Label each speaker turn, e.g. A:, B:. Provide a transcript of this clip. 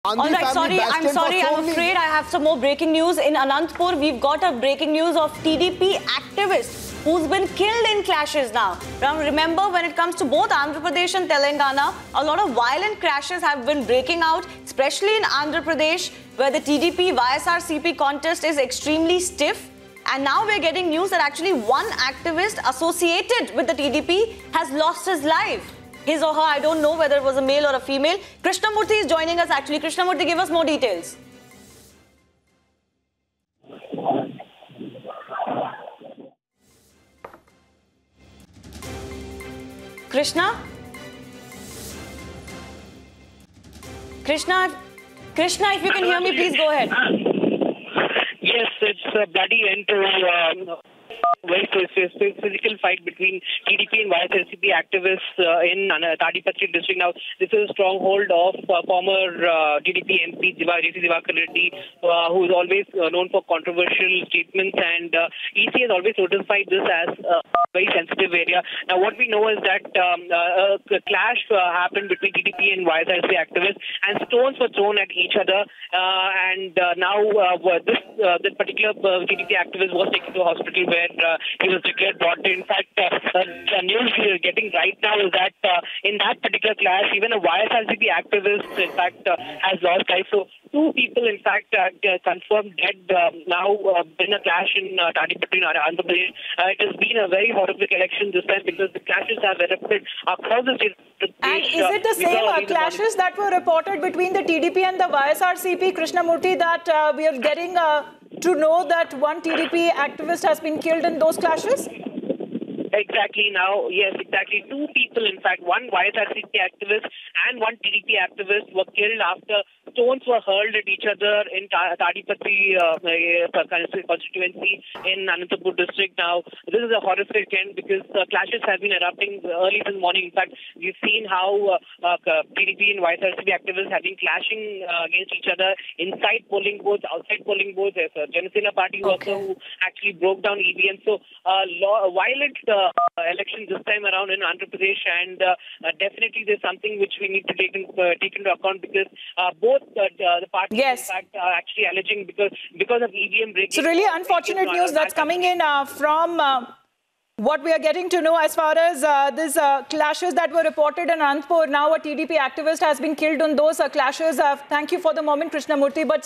A: All right, I'm sorry. I'm afraid I have some more breaking news. In Anantapur, we've got a breaking news of TDP activist who's been killed in clashes now. Now, remember, when it comes to both Andhra Pradesh and Telangana, a lot of violent crashes have been breaking out, especially in Andhra Pradesh, where the TDP YSRCP contest is extremely stiff. And now we're getting news that actually one activist associated with the TDP has lost his life. His or her, I don't know whether it was a male or a female. Krishnamurthy is joining us actually. Krishnamurthy, give us more details. Krishna, if you can hear me, please go ahead.
B: Yes, it's a bloody end to very physical fight between TDP and YSRCP activists in Tadipatri district. Now, this is a stronghold of former TDP MP J.C. Divakar Reddy, who is always known for controversial statements, and EC has always notified this as a very sensitive area. Now, what we know is that a clash happened between TDP and YSRCP activists, and stones were thrown at each other. Now this particular TDP activist was taken to a hospital where he was declared brought in. In fact, the news we are getting right now is that in that particular clash, even a YSRCP activist, in fact, has lost life. So two people, in fact, confirmed dead now in a clash in Tadipatri, Andhra Pradesh. It has been a very horrific election this time because the clashes have erupted across the state.
C: And is it the same clashes that were reported between the TDP and the YSRCP, Krishnamurthy, that we are getting to know that one TDP activist has been killed in those clashes?
B: Exactly. Now, yes, exactly. Two people, in fact, one YSRCP activist and one TDP activist were killed after stones were hurled at each other in Tadipatri constituency in Anantapur district. Now, this is a horrific end because clashes have been erupting early this morning. In fact, we've seen how TDP and YSRCP activists have been clashing against each other inside polling booths, outside polling booths. There's a Janasena party worker who actually broke down EVM. So, violent election this time around in Andhra Pradesh, and definitely there's something which we need to take into account because both the parties in fact are actually alleging because of EVM breaking.
C: So really unfortunate news that's coming in from what we are getting to know as far as these clashes that were reported in Anantapur. Now a TDP activist has been killed on those clashes. Thank you for the moment, Krishnamurthy. But